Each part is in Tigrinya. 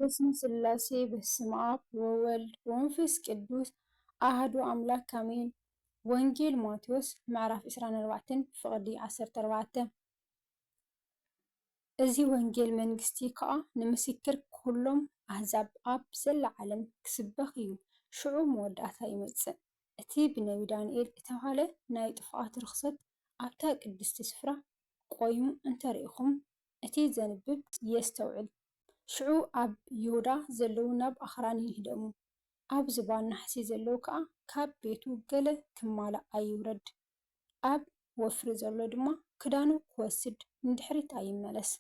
በስመ ስላሴ በስመ አብ ወወልድ ወመንፈስ ቅዱስ አሐዱ አምላክ አሜን። ወንጌል ማቴዎስ ምዕራፍ 24 ፍቕዲ 14 እዚ ወንጌል መንግስቲ ከዓ ንምስክር ኩሎም ኣህዛብ ኣብ ዘለዓለም ክስበኽ እዩ። ሽዑ መወዳእታ ይመጽእ። እቲ ብነቢ ዳንኤል ዝተባህለ ናይ ጥፍኣት ርኽሰት ኣብታ ቅድስቲ ስፍራ ቆይሙ እንተሪኢኹም እቲ ዘንብብ የስተውዕል። ሽዑ ኣብ ይሁዳ ዘለዉ ናብ ኣኽራን ይህደሙ። ኣብ ዝባን ናሕሲ ዘለዉ ከዓ ካብ ቤቱ ገለ ክማላእ ኣይውረድ። ኣብ ወፍሪ ዘሎ ድማ ክዳኑ ክወስድ ንድሕሪት ኣይመለስ።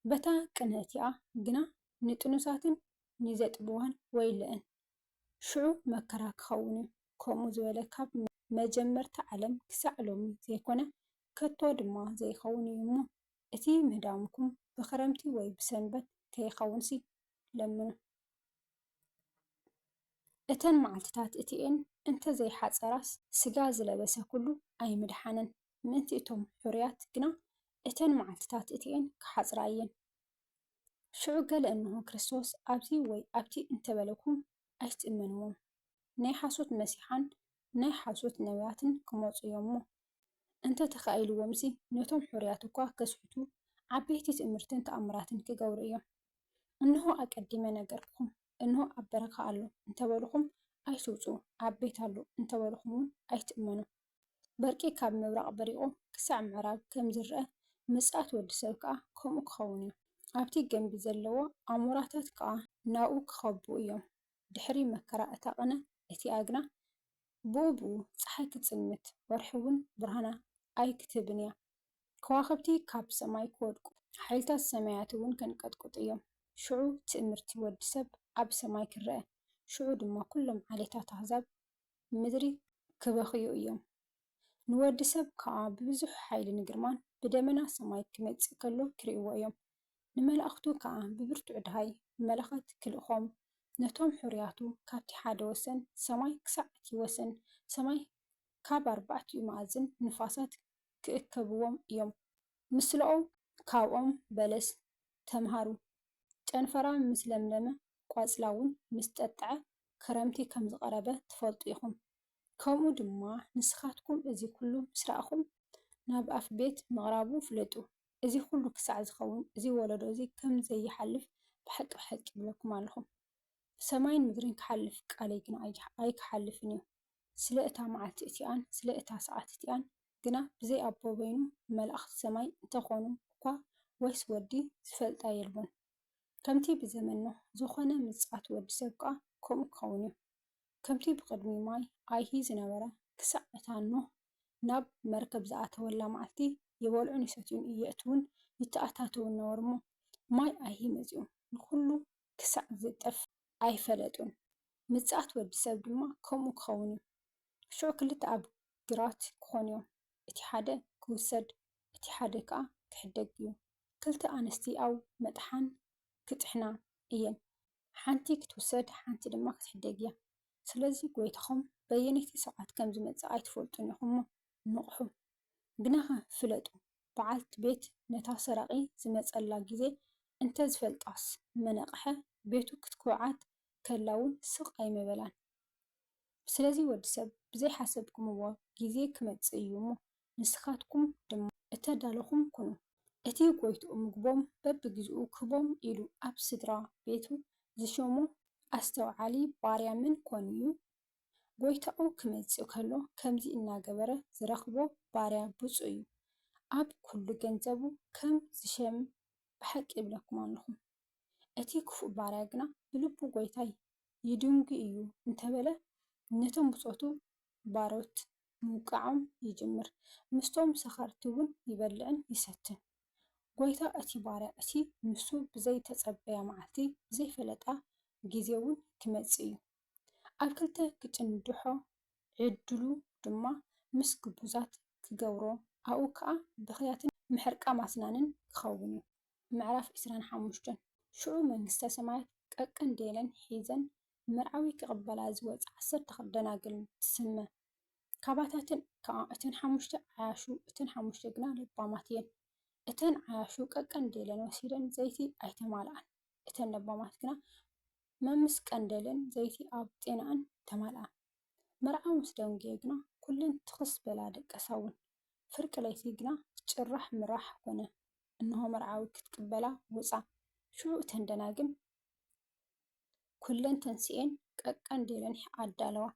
በታ ቅንእቲኣ ግና ንጥኑሳትን ንዘጥብዋን ወይልአን። ሽዑ መከራ ክኸውን እዩ። ከምኡ ዝበለ ካብ መጀመርታ ዓለም ክሳዕ ሎሚ ዘይኮነ ከቶ ድማ ዘይኸውን እዩ እሞ እቲ ምህዳምኩም ብኽረምቲ ወይ ብሰንበት ከይኸውንሲ ለምኑ። እተን መዓልትታት እቲአን እንተዘይሓፀራስ ስጋ ዝለበሰ ኩሉ ኣይምድሓነን። ምእንቲ እቶም ሕሩያት ግና እተን መዓልትታት እቲአን ክሓፅራ እየን። ሽዑ ገለ እንሆ ክርስቶስ ኣብዚ ወይ ኣብቲ እንተበለኩም ኣይትእመንዎም። ናይ ሓሶት መሲሓን ናይ ሓሶት ነቢያትን ክመፁ እዮም እሞ እንተተኻኢልዎምሲ ነቶም ሕሩያት እኳ ከስሕቱ ዓበይቲ ትእምርትን ተኣምራትን ክገብሩ እዮም። እንሆ ኣቀዲመ ነገርኩም፣ እንሆ ኣብ በረኻ ኣሎ እንተበልኹም ኣይትውፁ፣ ኣብ ቤት ኣሎ እንተበልኹም እውን ኣይትእመኑ። በርቂ ካብ ምብራቕ በሪቑ ክሳዕ ምዕራብ ከም ዝርአ ምጽኣት ወዲ ሰብ ከዓ ከምኡ ክኸውን እዩ። ኣብቲ ገንቢ ዘለዎ ኣሞራታት ከዓ ናብኡ ክኸብኡ እዮም። ድሕሪ መከራ እታ ቕነ እቲኣ ግና ብኡብኡ ፀሓይ ክትጽልምት ወርሒ እውን ብርሃና ኣይክትህብን እያ። ከዋኽብቲ ካብ ሰማይ ክወድቁ ሓይልታት ሰማያት እውን ከንቀጥቅጡ እዮም። ሽዑ ትእምርቲ ወዲ ሰብ ኣብ ሰማይ ክርአ፣ ሽዑ ድማ ኩሎም ዓሌታት ኣሕዛብ ምድሪ ክበኽዩ እዮም። ንወዲ ሰብ ከዓ ብብዙሕ ሓይልን ግርማን ብደመና ሰማይ ክመጽእ ከሎ ክርእይዎ እዮም። ንመላእኽቱ ከዓ ብብርቱዕ ድሃይ መለኸት ክልእኾም ነቶም ሕሩያቱ ካብቲ ሓደ ወሰን ሰማይ ክሳዕ እቲ ወሰን ሰማይ ካብ ኣርባዕቲኡ መኣዝን ንፋሳት ክእከብዎም እዮም። ምስለኦ ካብኦም በለስ ተምሃሩ። ጨንፈራ ምስ ለምለመ ቆጽላ እውን ምስ ጠጥዐ ክረምቲ ከም ዝቐረበ ትፈልጡ ኢኹም። ከምኡ ድማ ንስኻትኩም እዚ ኩሉ ምስ ረኣኹም ናብ ኣፍ ቤት ምቕራቡ ፍለጡ። እዚ ኩሉ ክሳዕ ዝኸውን እዚ ወለዶ እዚ ከም ዘይሓልፍ ብሓቂ ብሓቂ ይብለኩም ኣለኹ። ሰማይን ምድርን ክሓልፍ ቃለይ ግና ኣይክሓልፍን እዩ። ስለ እታ መዓልቲ እቲኣን ስለ እታ ሰዓት እቲኣን ግና ብዘይ ኣቦ በይኑ መላእኽቲ ሰማይ እንተኾኑ እኳ ወይስ ወዲ ዝፈልጣ የልቦን። ከምቲ ብዘመኖ ዝኾነ ምጽኣት ወዲ ሰብ ከዓ ከምኡ ክኸውን እዩ። ከምቲ ብቕድሚ ማይ ኣይሂ ዝነበረ ክሳዕ እታ ኖህ ናብ መርከብ ዝኣተወላ መዓልቲ ይበልዑን ይሰትዩን እየእትውን ይተኣታተውን ነበሩ እሞ ማይ ኣይሂ መጺኡ ንኩሉ ክሳዕ ዝጠፍ ኣይፈለጡን። ምጽኣት ወዲ ሰብ ድማ ከምኡ ክኸውን እዩ። ሽዑ ክልተ ኣብ ግራት ክኾኑ እዮም። እቲ ሓደ ክውሰድ እቲ ሓደ ከዓ ክሕደግ እዩ። ክልተ ኣንስቲ ኣብ መጥሓን ክጥሕና እየን። ሓንቲ ክትውሰድ ሓንቲ ድማ ክትሕደግ እያ። ስለዚ ጎይታኹም በየነይቲ ሰዓት ከም ዝመጽእ ኣይትፈልጡን ኢኹም እሞ ንቑሑ። ግናኸ ፍለጡ፣ በዓልቲ ቤት ነታ ሰራቒ ዝመጸላ ግዜ እንተዝፈልጣስ መነቕሐ ቤቱ ክትኩዓት ከላ እውን ስቕ ኣይመበላን። ስለዚ ወዲ ሰብ ብዘይሓሰብኩምዎ ግዜ ክመጽእ እዩ እሞ ንስኻትኩም ድማ እተዳለኹም ኩኑ። እቲ ጎይትኡ ምግቦም በቢግዚኡ ክህቦም ኢሉ ኣብ ስድራ ቤቱ ዝሾሞ ኣስተውዓሊ ባርያ መን ኮን እዩ? ጎይታኡ ክመጽእ ከሎ ከምዚ እናገበረ ዝረኽቦ ባርያ ብፁዕ እዩ። ኣብ ኩሉ ገንዘቡ ከም ዝሸም ብሓቂ ይብለኩም ኣለኹ። እቲ ክፉእ ባርያ ግና ብልቡ ጎይታይ ይድንጉ እዩ እንተበለ ነቶም ብፆቱ ባሮት ምውቃዖም ይጅምር። ምስቶም ሰኸርቲ እውን ይበልዕን ይሰትን። ጎይታ እቲ ባርያ እቲ ንሱ ብዘይተጸበያ መዓልቲ ብዘይፈለጣ ግዜ እውን ክመጽእ እዩ። ኣብ ክልተ ክጭንድሖ ዕድሉ ድማ ምስ ግቡዛት ክገብሮ ኣብኡ ከዓ ብኽያትን ምሕርቃ ማስናንን ክኸውን እዩ። ምዕራፍ 25 ሽዑ መንግስተ ሰማያት ቀቀንዴለን ሒዘን መርዓዊ ክቕበላ ዝወፃ 12 ደናግል ትስመ። ካባታትን ከዓ እተን 5 ዓያሹ እተን 5 ግና ልባማት እየን። እተን ዓያሹ ቀቀንዴለን ወሲደን ዘይቲ ኣይተማልኣን፣ እተን ለባማት ግና መምስ ቀንደልን ዘይቲ ኣብ ጤናአን ተማልአ። መርዓ ምስ ደንጊየ ግና ኩለን ትኽስ በላ ደቀሳውን ፍርቂ ለይቲ ግና ጭራሕ ምራሕ ኮነ። እንሆ መርዓዊ ክትቅበላ ወፃ። ሽዑ እተን ደናግል ኩለን ተንስኤን ቀንዴለን ኣዳለዋ።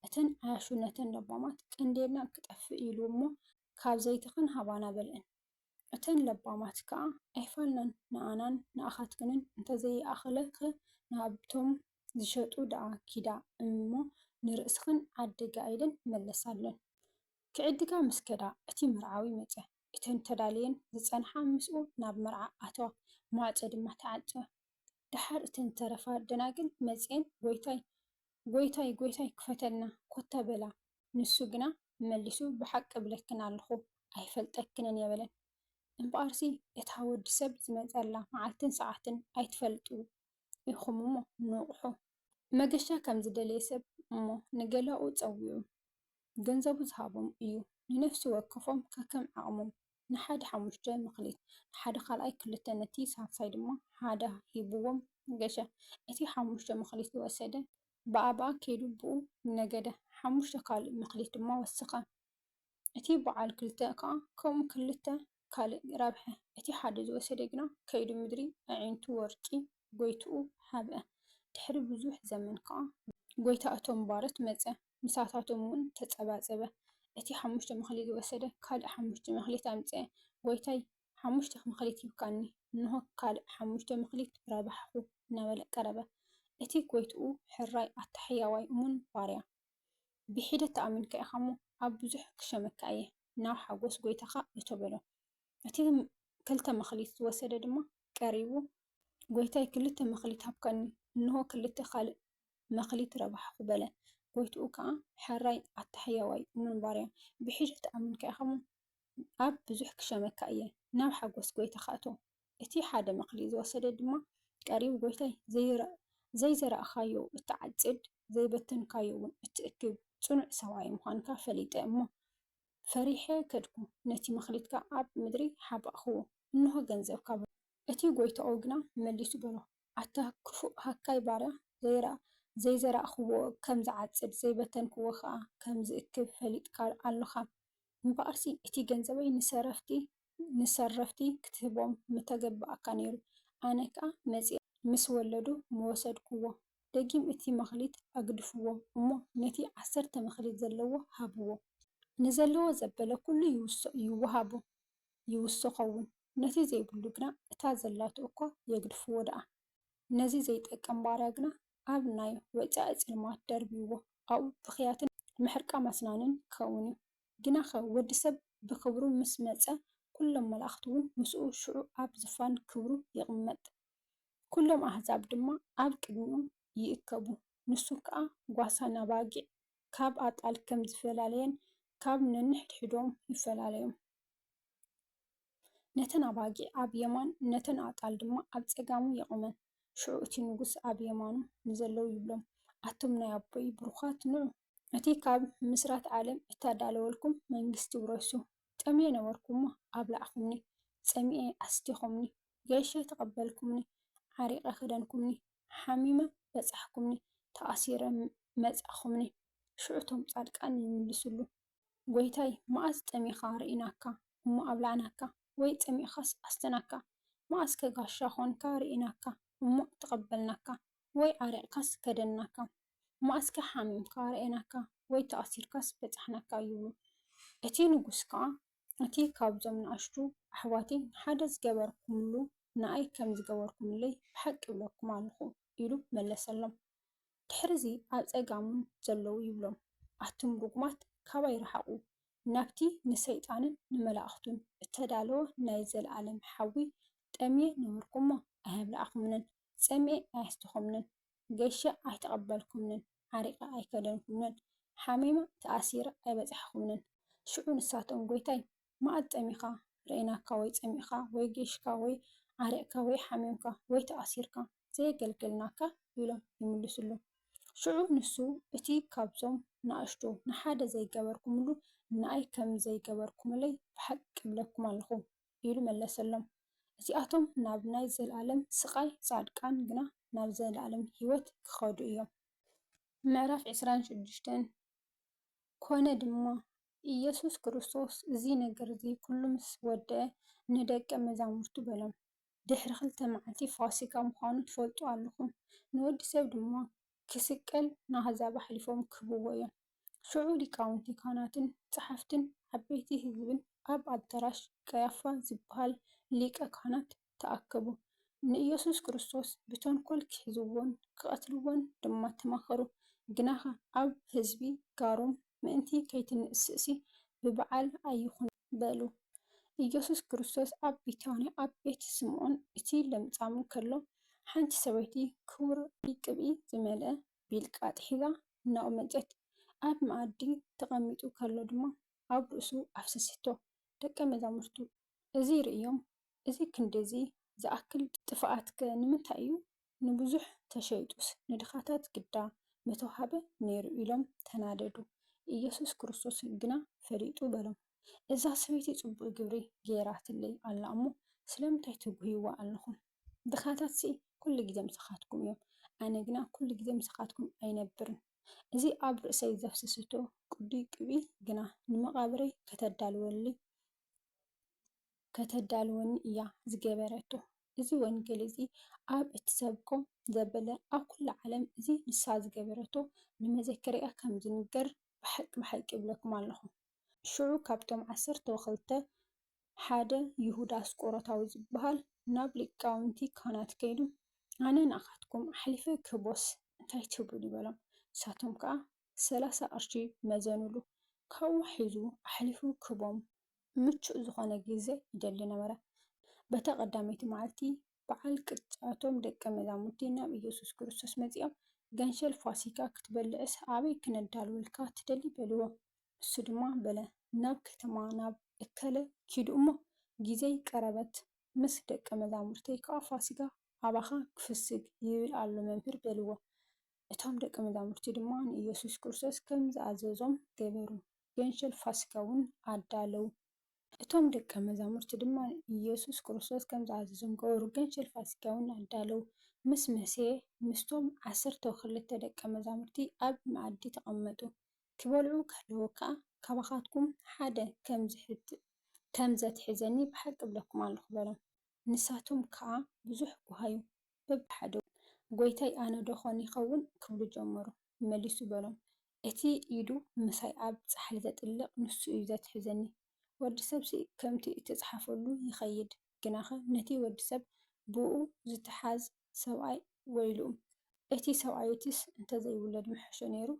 እተን ዓያሹ ነተን ለባማት ቀንዴልና ክጠፍእ ኢሉ እሞ ካብ ዘይትኽን ሃባና በልአን። እተን ለባማት ከዓ ኣይፋልናን ንኣናን ንኣኻትክንን እንተዘይኣኽለኸ ናብቶም ዝሸጡ ደኣ ኪዳ እሞ ንርእስኽን ዓደጋ ኢለን መለሳለን። ክዕድጋ ምስ ከዳ እቲ መርዓዊ መፀ። እተን ተዳልየን ዝፀንሓ ምስኡ ናብ መርዓ ኣተዋ። ማዕፆ ድማ ተዓፀወ። ድሓር እተን ተረፋ ደናግል መፅአን ጎይታይ ጎይታይ ክፈተልና ኮታ በላ። ንሱ ግና መሊሱ ብሓቂ ብለክን ኣለኹ ኣይፈልጠክንን የበለን። እምበኣርሲ እታ ወዲ ሰብ ዝመፀላ መዓልትን ሰዓትን ኣይትፈልጡ ኢኹም እሞ ንቑሖ። መገሻ ከም ዝደለየ ሰብ እሞ ንገላኡ ፀዊዑ ገንዘቡ ዝሃቦም እዩ ንነፍሲ ወከፎም ከከም ዓቕሞም ንሓደ 5 መክሊት ንሓደ ካልኣይ 2 ነቲ ሳልሳይ ድማ ሓደ ሂብዎም ገሸ። እቲ 5 መክሊት ዝወሰደ ብኣባኣ ከይዱ ብኡ ነገደ 5 ካልእ መክሊት ድማ ወሰኸ። እቲ በዓል 2 ከዓ ከምኡ 2 ካልእ ረብሐ። እቲ ሓደ ዝወሰደ ግና ከይዱ ምድሪ ኣዒንቱ ወርቂ ጎይትኡ ሃብአ። ድሕሪ ብዙሕ ዘመን ከዓ ጎይታ እቶም ባሮት መፀ። ምሳታቶም እውን ተፀባፀበ። እቲ 5 መክሊት ዝወሰደ ካልእ 5 መክሊት ኣምፅአ። ጎይታይ 5 መክሊት ሂብካኒ እንሆ ካልእ 5 መክሊት ረባሕኹ እናበለ ቀረበ። እቲ ጎይትኡ ሕራይ ኣታሕያዋይ እሙን ባርያ ብሒደት ተኣሚንካ ኢኻ እሞ ኣብ ብዙሕ ክሸመካ እየ ናብ ሓጎስ ጎይታኻ እቶ በሎ። እቲ 2 መክሊት ዝወሰደ ድማ ቀሪቡ ጎይታይ 2 መክሊት ሃብካኒ እንሆ 2 ካልእ መክሊት ረባሕኹ በለ። ጎይትኡ ከዓ ሕራይ ኣታሕያዋይ እሙን ባርያ ብሒደት ተኣሚንካ ኢኻ እሞ ኣብ ብዙሕ ክሸመካ እየ ናብ ሓጎስ ጎይታኻ እቶ። እቲ 1 መክሊት ዝወሰደ ድማ ቀሪቡ ጎይታይ ዘይዘራእኻዮ እትዓፅድ ዘይበተንካዮ እውን እትእክብ ፅኑዕ ሰብኣይ ምዃንካ ፈሊጠ እሞ ፈሪሐ ከድኩ ነቲ መክሊትካ ኣብ ምድሪ ሓባእኽዎ እንሆ ገንዘብካ። እቲ ጎይትኡ ግና መሊሱ በሎ ኣታ ክፉእ ሃካይ ባርያ ዘይዘራእኽዎ ከም ዝዓፅድ ዘይበተንክዎ ከዓ ከም ዝእክብ ፈሊጥካ ኣለኻ። እምበኣርሲ እቲ ገንዘበይ ንሰረፍቲ ክትህቦም ምተገባእካ ነይሩ። ኣነ ከዓ መፂአ ምስ ወለዱ ምወሰድክዎ ደጊም እቲ መክሊት ኣግድፍዎ እሞ ነቲ 10 መክሊት ዘለዎ ሃብዎ። ንዘለዎ ዘበለ ኩሉ ይወሃቦ ይውስኸውን። ነቲ ዘይብሉ ግና እታ ዘላቱ እኳ የግድፍዎ ደኣ። ነዚ ዘይጠቅም ባርያ ግና ኣብ ናይ ወፃኢ ፅልማት ደርቢዎ ኣብኡ ብኽያትን ምሕርቃ ማስናንን ክኸውን እዩ። ግና ኸ ወዲ ሰብ ብክብሩ ምስ መፀ ኩሎም መላእኽቲ እውን ምስኡ ሽዑ ኣብ ዝፋን ክብሩ ይቕመጥ። ኩሎም ኣህዛብ ድማ ኣብ ቅድሚኡ ይእከቡ። ንሱ ከዓ ጓሳ ናባጊዕ ካብ ኣጣል ከም ዝፈላለየን ካብ ነንሕድሕዶም ይፈላለዮም። ነተን ኣባጊዕ ኣብ የማን ነተን ኣጣል ድማ ኣብ ፀጋሙ የቕመን። ሽዑ እቲ ንጉስ ኣብ የማኑ ንዘለዉ ይብሎም ኣቶም ናይ ኣቦይ ብሩኻት ንዑ። እቲ ካብ ምስራት ዓለም እታዳለወልኩም መንግስቲ ውረሱ። ጠምየ ነበርኩ እሞ ኣብላዕኹምኒ፣ ፀሚኤ ኣስቲኹምኒ፣ ገይሸ ተቐበልኩምኒ፣ ዓሪቐ ክደንኩምኒ፣ ሓሚመ በፃሕኩምኒ፣ ተኣሲረ መፃኹምኒ። ሽዑቶም ፃድቃን ይምልስሉ ጎይታይ መዓዝ ጠሚኻ ርኢናካ እሞ ኣብላዕናካ ወይ ፀሚእኻስ ኣስተናካ። መዓዝ ከጋሻ ኮንካ ርኢናካ እሞ ተቐበልናካ ወይ ዓሪቕካስ ከደናካ። መዓዝ ሓሚምካ ርአናካ ወይ ተኣሲርካስ በፃሕናካ ይብሉ። እቲ ንጉስ ከዓ እቲ ካብዞም ንኣሽቱ ኣሕዋተይ ሓደ ዝገበርኩምሉ ንኣይ ከም ዝገበርኩምለይ ብሓቂ ይብለኩም ኣለኹ ኢሉ መለሰሎም። ድሕሪዚ ኣብ ፀጋሙን ዘለው ይብሎም ኣቱም ርጉማት ካባይ ይረሓቑ ናብቲ ንሰይጣንን ንመላእኽቱን እተዳለወ ናይ ዘለኣለም ሓዊ። ጠምየ ነበርኩ እሞ ኣየብላዕኹምንን፣ ፀሚኤ ኣየስቲኹምንን፣ ገይሸ ኣይተቐበልኩምንን፣ ዓሪቐ ኣይከደንኩምንን፣ ሓሚመ ተኣሲረ ኣይበፃሕኩምንን። ሽዑ ንሳቶም ጎይታይ መዓዝ ጠሚኻ ርኢናካ ወይ ፀሚእኻ ወይ ገይሽካ ወይ ዓሪቕካ ወይ ሓሚምካ ወይ ተኣሲርካ ዘየገልገልናካ ኢሎም ይምልስሉ። ሽዑ ንሱ እቲ ካብዞም ንኣሽቱ ንሓደ ዘይገበርኩምሉ ንኣይ ከም ዘይገበርኩምለይ ብሓቂ ይብለኩም ኣለኹ ኢሉ መለሰሎም። እዚኣቶም ናብ ናይ ዘለኣለም ስቃይ ፃድቃን ግና ናብ ዘለኣለም ሂወት ክኸዱ እዮም። ምዕራፍ 26 ኮነ ድማ ኢየሱስ ክርስቶስ እዚ ነገር እዚ ኩሉ ምስ ወድአ ንደቀ መዛሙርቱ በሎም ድሕሪ 2 መዓልቲ ፋሲካ ምዃኑ ትፈልጡ ኣለኹም። ንወዲ ሰብ ድማ ክስቀል ንኣሕዛብ ኣሕሊፎም ክህብዎ እዮም። ሽዑ ሊቃውንቲ ካህናትን ጸሓፍትን ዓበይቲ ህዝብን ኣብ ኣዳራሽ ቀያፋ ዝበሃል ሊቀ ካህናት ተኣከቡ። ንኢየሱስ ክርስቶስ ብተንኮል ክሕዝዎን ክቐትልዎን ድማ ተማኸሩ። ግናኸ ኣብ ህዝቢ ጋሮም ምእንቲ ከይትንእስእሲ ብበዓል ኣይኹን በሉ። ኢየሱስ ክርስቶስ ኣብ ቢታንያ ኣብ ቤት ስምዖን እቲ ለምጻም ከሎ ሓንቲ ሰበይቲ ክቡር ቅብኢ ዝመልአ ቢልቃጥ ሒዛ እናቐመጨት ኣብ መኣዲ ተቐሚጡ ከሎ ድማ ኣብ ርእሱ ኣፍሰሲቶ። ደቀ መዛሙርቱ እዚ ርእዮም እዚ ክንደዚ ዝኣክል ጥፍኣት ከ ንምንታይ እዩ? ንብዙሕ ተሸይጡስ ንድኻታት ግዳ ምተውሃበ ነይሩ ኢሎም ተናደዱ። ኢየሱስ ክርስቶስ ግና ፈሊጡ በሎም እዛ ሰበይቲ ጽቡቕ ግብሪ ገይራትለይ ኣላ እሞ ስለምንታይ ትጉህይዋ ኣለኹም? ድኻታት ኩሉ ግዜ ምሳኻትኩም እዮም፣ ኣነ ግና ኩሉ ግዜ ምሳኻትኩም ኣይነብርን። እዚ ኣብ ርእሰይ ዘፍሰሰቶ ቅዱይ ቅብኢ ግና ንመቓብረይ ከተዳልወኒ እያ ዝገበረቶ። እዚ ወንጌል እዚ ኣብ እትሰብኮ ዘበለ ኣብ ኩሉ ዓለም እዚ ንሳ ዝገበረቶ ንመዘከርያ ከም ዝንገር ብሓቂ ብሓቂ ይብለኩም ኣለኹ። ሽዑ ካብቶም 12 ሓደ ይሁዳ ኣስቆሮታዊ ዝበሃል ናብ ሊቃውንቲ ካህናት ከይዱ ኣነ ንኣኻትኩም ኣሕሊፈ ክህቦስ እንታይ ትብሉ ይበሎም። ንሳቶም ከዓ 30 ቅርሺ መዘኑሉ። ካብኡ ሒዙ ኣሕሊፉ ክህቦም ምቹእ ዝኾነ ግዜ ይደሊ ነበረ። በታ ቀዳመይቲ መዓልቲ በዓል ቅጫቶም ደቀ መዛሙርቲ ናብ ኢየሱስ ክርስቶስ መፂኦም ገንሸል ፋሲካ ክትበልዕስ ኣበይ ክነዳልወልካ ትደሊ በልዎ። እሱ ድማ በለ ናብ ከተማ ናብ እከለ ኪዱ እሞ ግዜይ ቀረበት ምስ ደቀ መዛሙርተይ ከዓ ፋሲካ ኣባኻ ክፍስግ ይብል ኣሎ መምህር በልዎ። እቶም ደቀ መዛሙርቲ ድማ ንኢየሱስ ክርስቶስ ከም ዝኣዘዞም ገበሩ። ገንሸል ፋሲካ እውን ኣዳለው። እቶም ደቀ መዛሙርቲ ድማ ኢየሱስ ክርስቶስ ከም ዝኣዘዞም ገበሩ። ገንሸል ፋሲካ እውን ኣዳለው። ምስ መሲሕ ምስቶም 12 ደቀ መዛሙርቲ ኣብ መኣዲ ተቐመጡ። ክበልዑ ከለዉ ከዓ ካባኻትኩም ሓደ ከም ዘትሕዘኒ ብሓቂ እብለኩም ኣለኹ በሎም። ንሳቶም ከዓ ብዙሕ ጓሃዩ በብሓደ ጎይታይ ኣነ ዶኾን ይኸውን ክብሉ ጀመሩ። መሊሱ በሎም እቲ ኢዱ ምሳይ ኣብ ፃሕሊ ዘጥልቕ ንሱ እዩ ዘትሕዘኒ። ወዲ ሰብ ከምቲ እተፅሓፈሉ ይኸይድ፣ ግናኸ ነቲ ወዲ ሰብ ብኡ ዝተሓዝ ሰብኣይ ወይሉ እቲ ሰብኣይትስ እንተዘይውለድ ምሕሾ ነይሩ።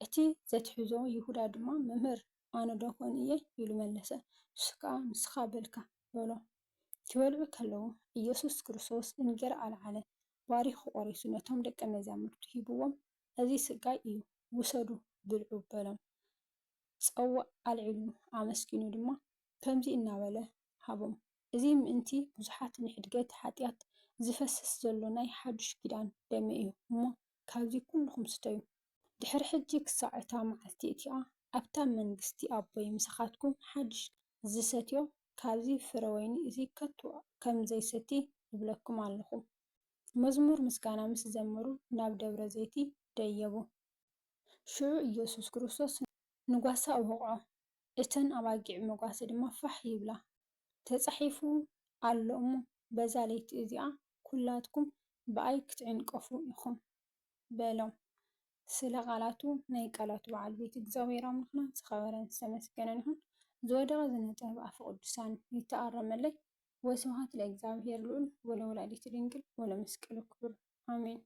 እቲ ዘትሕዞ ይሁዳ ድማ መምህር ኣነ ዶኾን እየ ኢሉ መለሰ። ንሱ ከዓ ንስኻ በልካ በሎ። ክበልዑ ከለዉ ኢየሱስ ክርስቶስ እንጀራ ኣልዓለ፣ ባሪኹ ቆሪሱ ነቶም ደቀ መዛሙርቱ ሂብዎም እዚ ስጋይ እዩ ውሰዱ ብልዑ በሎም። ፀዋእ ኣልዒሉ ኣመስኪኑ ድማ ከምዚ እናበለ ሃቦም። እዚ ምእንቲ ብዙሓት ንሕድገት ሓጢኣት ዝፈስስ ዘሎ ናይ ሓዱሽ ኪዳን ደሜ እዩ እሞ ካብዚ ኩልኩም ስተዩ። ድሕሪ ሕጂ ክሳዕ እታ መዓልቲ እቲኣ ኣብታ መንግስቲ ኣቦይ ምሳኻትኩም ሓዱሽ ዝሰትዮ ካብዚ ፍረ ወይኒ እዚ ከቶ ከም ዘይሰቲ ይብለኩም ኣለኹ። መዝሙር ምስጋና ምስ ዘመሩ ናብ ደብረ ዘይቲ ደየቡ። ሽዑ ኢየሱስ ክርስቶስ ንጓሳ ኣውቕዖ፣ እተን ኣባጊዕ መጓሰ ድማ ፋሕ ይብላ። ተፃሒፉ ኣሎ እሞ በዛ ለይቲ እዚኣ ኩላትኩም ብኣይ ክትዕንቀፉ ኢኹም በሎም። ስለ ቃላቱ ናይ ቃላቱ በዓል ቤት እግዚኣብሔር ኣምላኽና ዝኸበረን ዝተመስገነን ይሁን። ዝወደቐ ዝነጠበ ኣፈ ቅዱሳን ይተኣረመለይ። ወስብሐት ለእግዚአብሔር ልዑል ወለወላዲቱ ድንግል ወለመስቀሉ ክቡር አሜን።